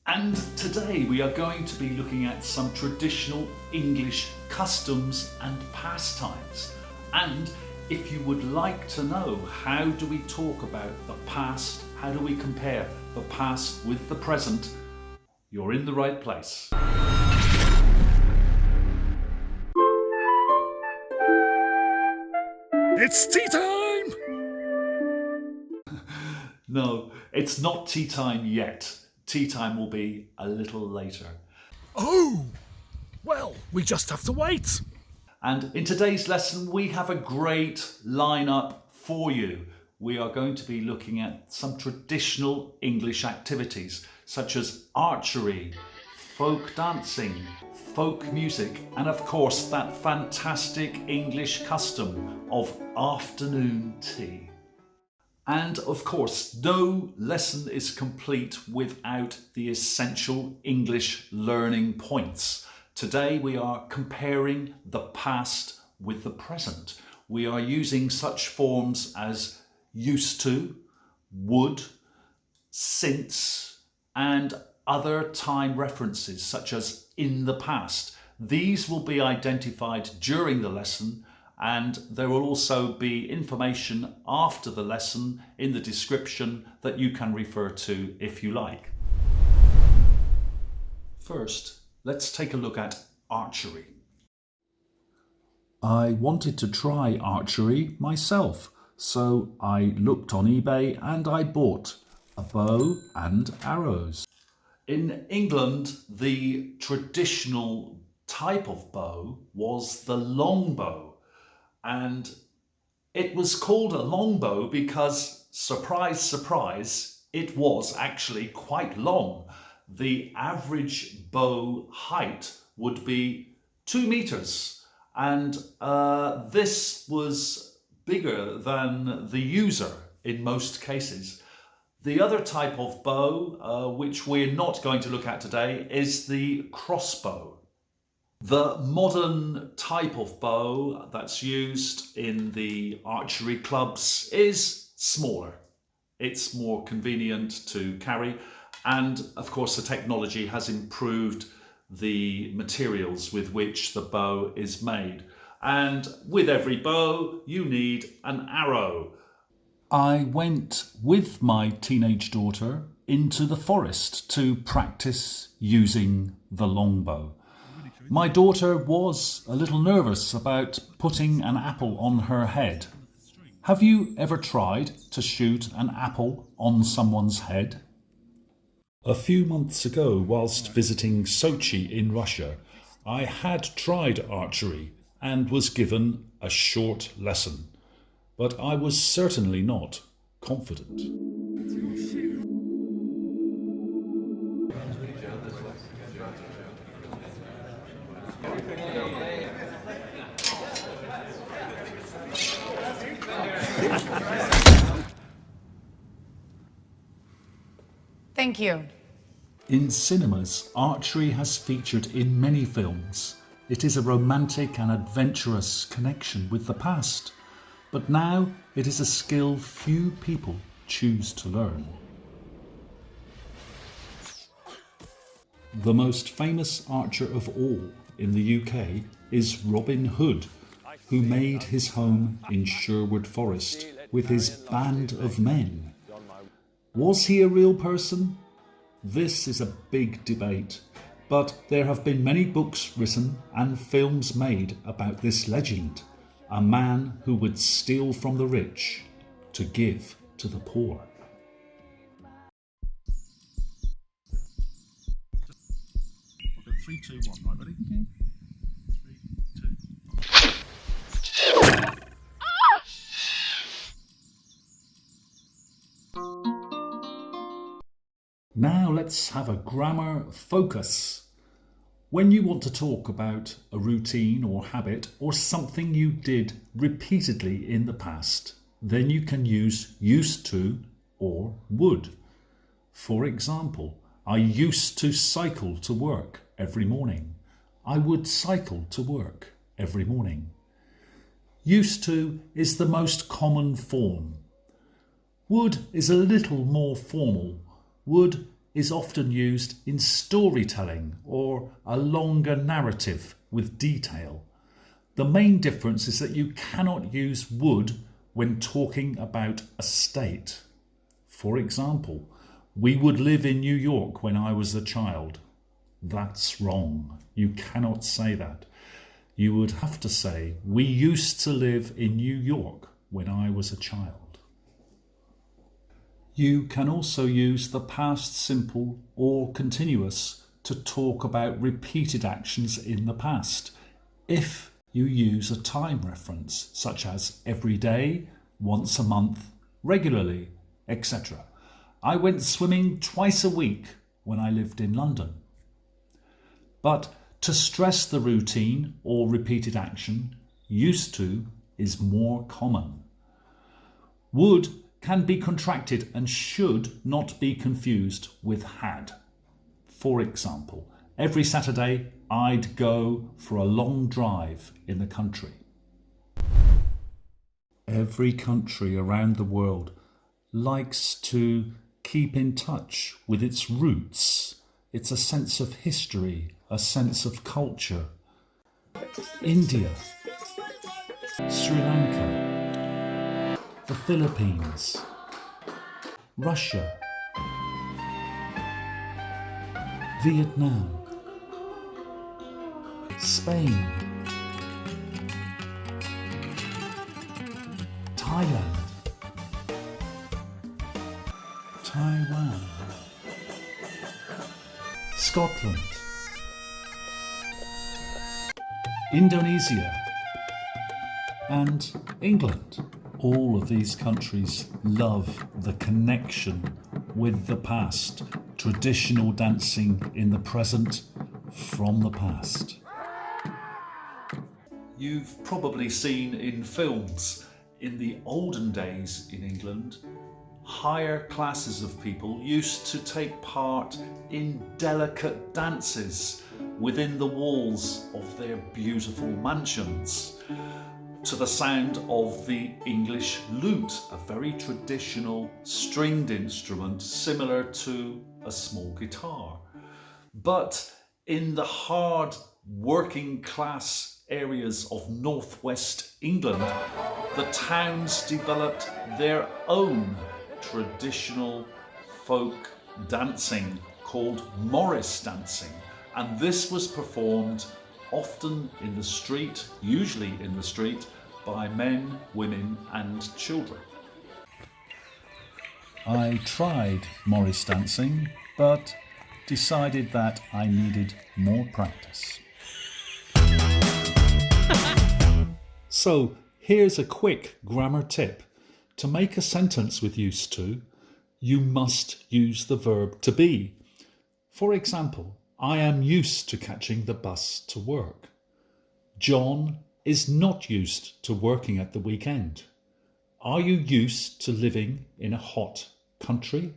And today we are going to be looking at some traditional English customs and pastimes. And if you would like to know how do we talk about the past, how do we compare the past with the present, you're in the right place. It's tea time! No, it's not tea time yet. Tea time will be a little later. Oh, well, we just have to wait. And in today's lesson, we have a great lineup for you. We are going to be looking at some traditional English activities, such as archery, folk dancing, folk music, and of course that fantastic English custom of afternoon tea. And of course, no lesson is complete without the essential English learning points. Today we are comparing the past with the present. We are using such forms as used to, would, since, and other time references such as in the past. These will be identified during the lesson, and there will also be information after the lesson in the description that you can refer to if you like. First, let's take a look at archery. I wanted to try archery myself, so I looked on eBay and I bought a bow and arrows. In England, the traditional type of bow was the longbow. And it was called a longbow because, surprise, surprise, it was actually quite long. The average bow height would be 2 meters, and this was bigger than the user in most cases. The other type of bow, which we're not going to look at today, is the crossbow. The modern type of bow that's used in the archery clubs is smaller. It's more convenient to carry, and of course the technology has improved the materials with which the bow is made. And with every bow you need an arrow. I went with my teenage daughter into the forest to practice using the longbow. My daughter was a little nervous about putting an apple on her head. Have you ever tried to shoot an apple on someone's head? A few months ago, whilst visiting Sochi in Russia, I had tried archery and was given a short lesson, but I was certainly not confident. Thank you. In cinemas, archery has featured in many films. It is a romantic and adventurous connection with the past, but now it is a skill few people choose to learn. The most famous archer of all in the UK is Robin Hood, who made his home in Sherwood Forest with his band of men. Was he a real person? This is a big debate, but there have been many books written and films made about this legend, a man who would steal from the rich to give to the poor. Okay, 3, 2, 1, right, ready? Okay. 3, 2. Now let's have a grammar focus. When you want to talk about a routine or habit or something you did repeatedly in the past, then you can use used to or would. For example, I used to cycle to work every morning. I would cycle to work every morning. Used to is the most common form. Would is a little more formal. Would is often used in storytelling or a longer narrative with detail. The main difference is that you cannot use would when talking about a state. For example, we would live in New York when I was a child. That's wrong. You cannot say that. You would have to say, we used to live in New York when I was a child. You can also use the past simple or continuous to talk about repeated actions in the past, if you use a time reference, such as every day, once a month, regularly, etc. I went swimming twice a week when I lived in London. But to stress the routine or repeated action, used to is more common. Would can be contracted and should not be confused with had. For example, every Saturday I'd go for a long drive in the country. Every country around the world likes to keep in touch with its roots. It's a sense of history, a sense of culture. India, Sri Lanka, the Philippines, Russia, Vietnam, Spain, Thailand, Taiwan, Scotland, Indonesia, and England. All of these countries love the connection with the past, traditional dancing in the present from the past. You've probably seen in films, in the olden days in England, higher classes of people used to take part in delicate dances within the walls of their beautiful mansions, to the sound of the English lute, a very traditional stringed instrument similar to a small guitar. But in the hard working class areas of northwest England, the towns developed their own traditional folk dancing called Morris dancing, and this was performed often in the street, usually in the street, by men, women and children. I tried Morris dancing, but decided that I needed more practice. So here's a quick grammar tip. To make a sentence with used to, you must use the verb to be. For example, I am used to catching the bus to work. John is not used to working at the weekend. Are you used to living in a hot country?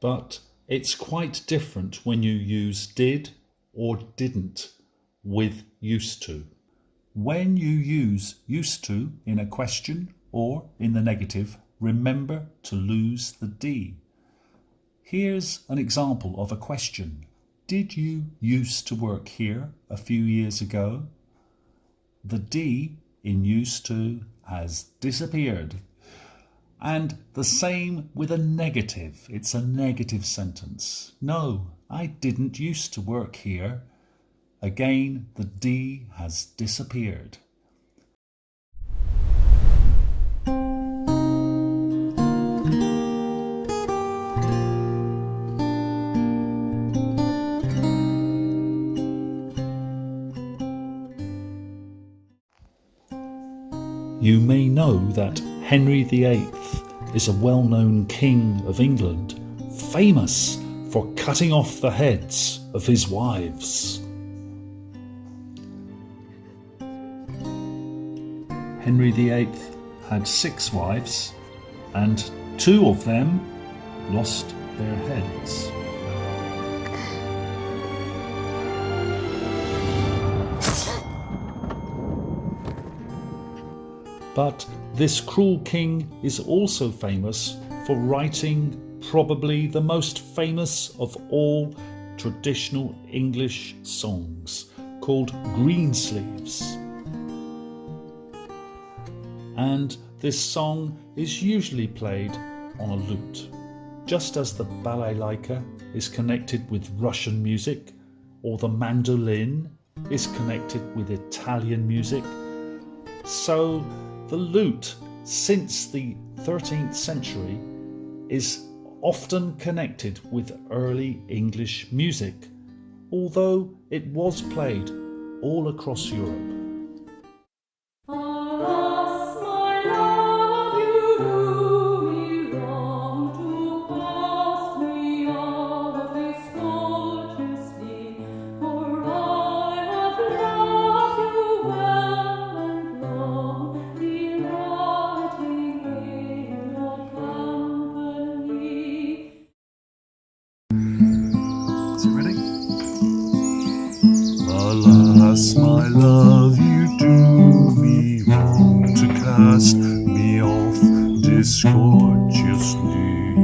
But it's quite different when you use did or didn't with used to. When you use used to in a question or in the negative, remember to lose the D. Here's an example of a question. Did you used to work here a few years ago? The D in used to has disappeared. And the same with a negative. It's a negative sentence. No, I didn't used to work here. Again, the D has disappeared. You may know that Henry VIII is a well-known king of England, famous for cutting off the heads of his wives. Henry VIII had 6 wives, and 2 of them lost their heads. But this cruel king is also famous for writing probably the most famous of all traditional English songs, called Greensleeves. And this song is usually played on a lute, just as the balalaika is connected with Russian music, or the mandolin is connected with Italian music. So the lute, since the 13th century, is often connected with early English music, although it was played all across Europe. Alas, my love, you do me wrong to cast me off discourteously,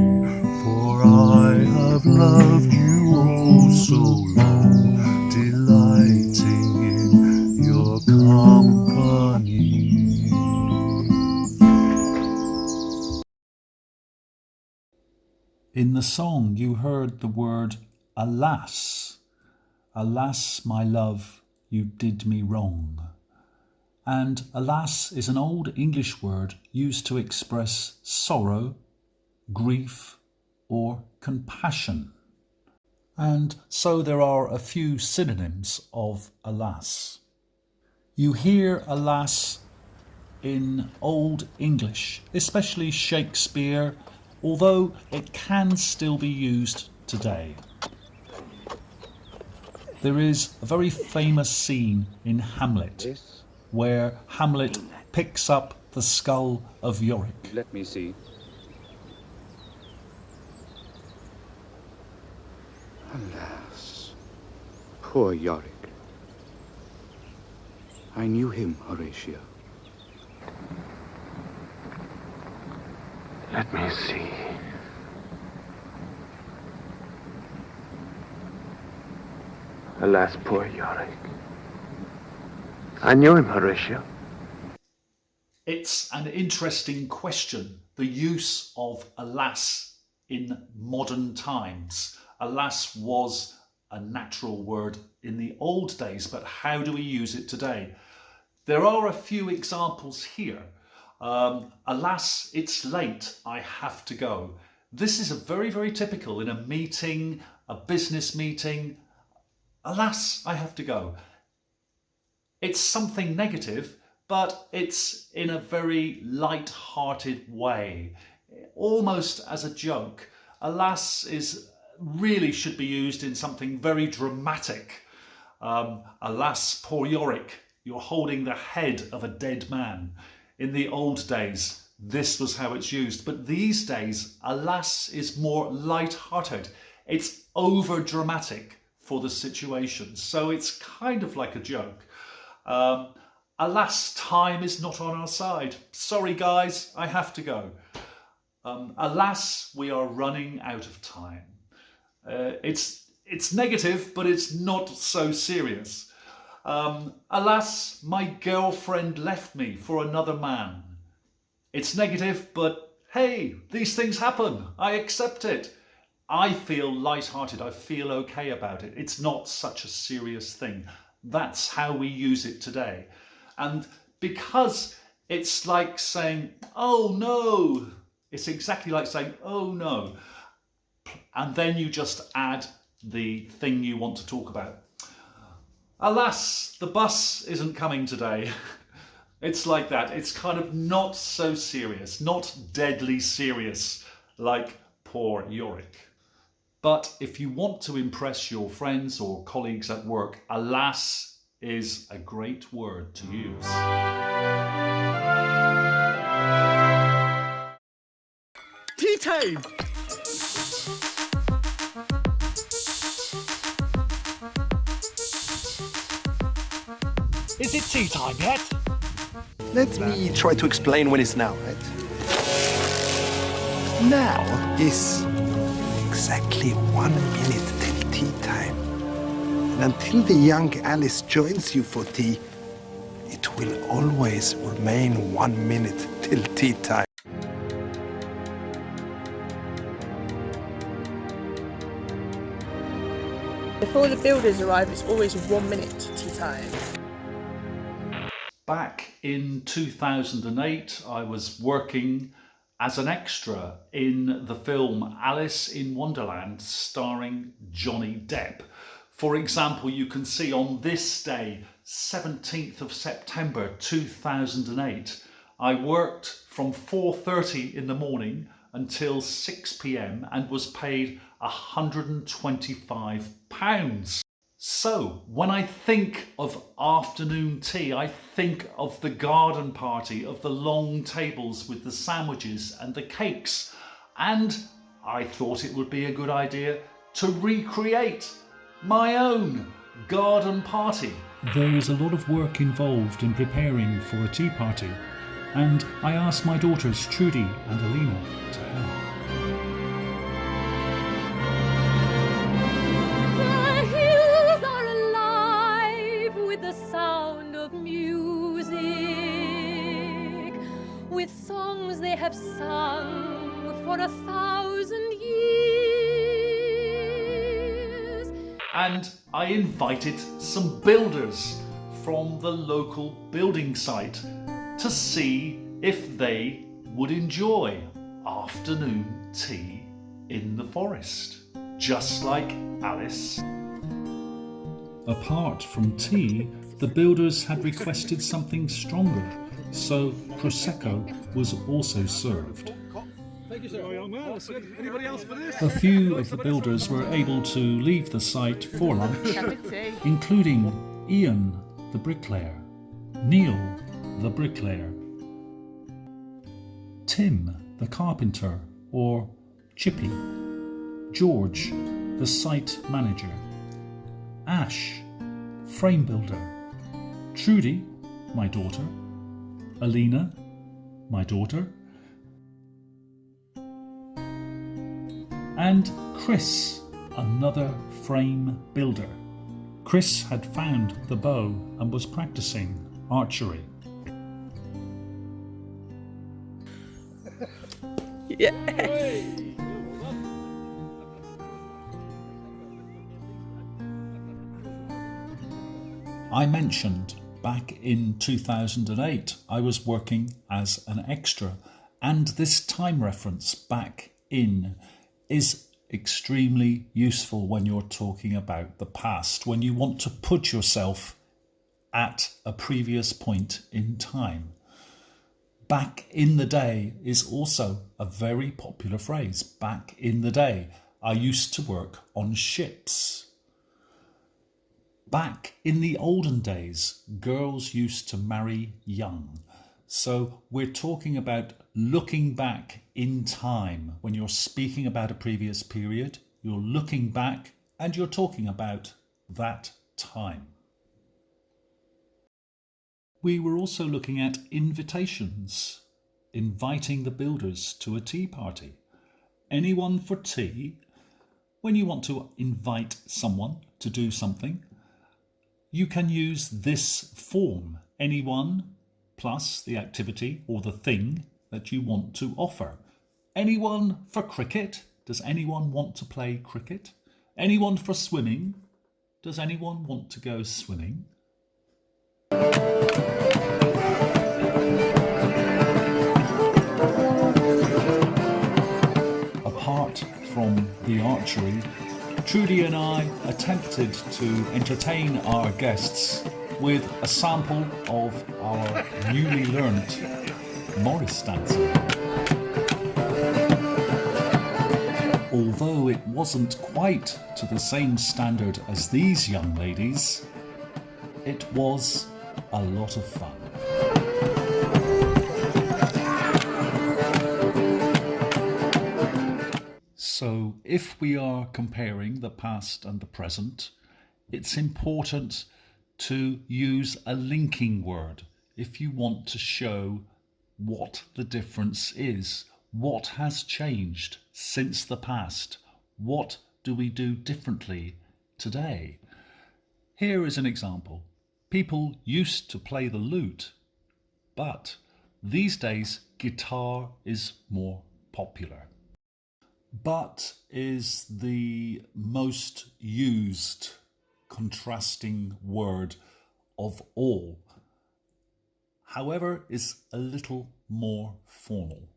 for I have loved you oh so long, delighting in your company. In the song you heard the word alas. Alas, my love, you did me wrong. And alas is an old English word used to express sorrow, grief, or compassion. And so there are a few synonyms of alas. You hear alas in Old English, especially Shakespeare, although it can still be used today. There is a very famous scene in Hamlet where Hamlet picks up the skull of Yorick. Let me see. Alas, poor Yorick. I knew him, Horatio. Let me see. Alas, poor Yorick. I knew him, Horatio. It's an interesting question, the use of alas in modern times. Alas was a natural word in the old days, but how do we use it today? There are a few examples here. Alas, it's late, I have to go. This is a very, very typical in a meeting, a business meeting. Alas, I have to go. It's something negative, but it's in a very light-hearted way, almost as a joke. Alas really should be used in something very dramatic. Alas, poor Yorick, you're holding the head of a dead man. In the old days, this was how it's used, but these days, alas is more light-hearted. It's over-dramatic for the situation, so it's kind of like a joke. Alas, time is not on our side. Sorry guys, I have to go. Alas, we are running out of time. It's negative, but it's not so serious. Alas, my girlfriend left me for another man. It's negative, but hey, these things happen. I accept it. I feel light-hearted. I feel okay about it. It's not such a serious thing. That's how we use it today. And because it's like saying, oh no, it's exactly like saying, oh no. And then you just add the thing you want to talk about. Alas, the bus isn't coming today. It's like that. It's kind of not so serious, not deadly serious like poor Yorick. But if you want to impress your friends or colleagues at work, alas is a great word to use. Tea time! Is it tea time yet? Let me try to explain when it's now, right? Now is exactly 1 minute till tea time. And until the young Alice joins you for tea, it will always remain 1 minute till tea time. Before the builders arrive, it's always 1 minute tea time. Back in 2008, I was working as an extra in the film Alice in Wonderland starring Johnny Depp. For example, you can see on this day, 17th of September 2008, I worked from 4:30 in the morning until 6 p.m. and was paid £125. So, when I think of afternoon tea, I think of the garden party, of the long tables with the sandwiches and the cakes. And I thought it would be a good idea to recreate my own garden party. There is a lot of work involved in preparing for a tea party, and I asked my daughters Trudy and Alina to help. With songs they have sung for 1,000 years. And I invited some builders from the local building site to see if they would enjoy afternoon tea in the forest, just like Alice. Apart from tea, the builders had requested something stronger, so Prosecco was also served. Thank you, sir. Anybody else for this? A few of the builders were able to leave the site for lunch, including Ian, the bricklayer, Neil, the bricklayer, Tim, the carpenter, or Chippy, George, the site manager, Ash, frame builder, Trudy, my daughter, Alina, my daughter, and Chris, another frame builder. Chris had found the bow and was practicing archery. Yes. I mentioned back in 2008 I was working as an extra, and this time reference back in is extremely useful when you're talking about the past, when you want to put yourself at a previous point in time. Back in the day is also a very popular phrase. Back in the day, I used to work on ships. Back in the olden days, girls used to marry young. So we're talking about looking back in time. When you're speaking about a previous period, you're looking back and you're talking about that time. We were also looking at invitations, inviting the builders to a tea party. Anyone for tea? When you want to invite someone to do something, you can use this form, anyone plus the activity or the thing that you want to offer. Anyone for cricket? Does anyone want to play cricket? Anyone for swimming? Does anyone want to go swimming? Apart from the archery, Trudy and I attempted to entertain our guests with a sample of our newly learnt Morris dancing. Although it wasn't quite to the same standard as these young ladies, it was a lot of fun. So if we are comparing the past and the present, it's important to use a linking word if you want to show what the difference is, what has changed since the past, What do we do differently today? Here is an example. People used to play the lute, but these days guitar is more popular. But is the most used contrasting word of all. However, is a little more formal.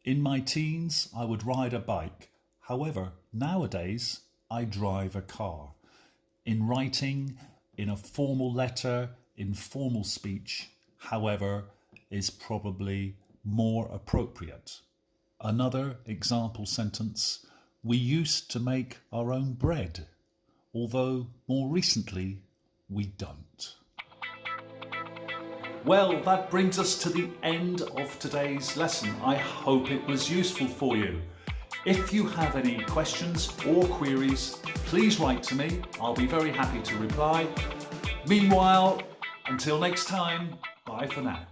In my teens, I would ride a bike. However, nowadays, I drive a car. In writing, in a formal letter, in formal speech, however, is probably more appropriate. Another example sentence, we used to make our own bread, although more recently we don't. Well, that brings us to the end of today's lesson. I hope it was useful for you. If you have any questions or queries, please write to me. I'll be very happy to reply. Meanwhile, until next time, bye for now.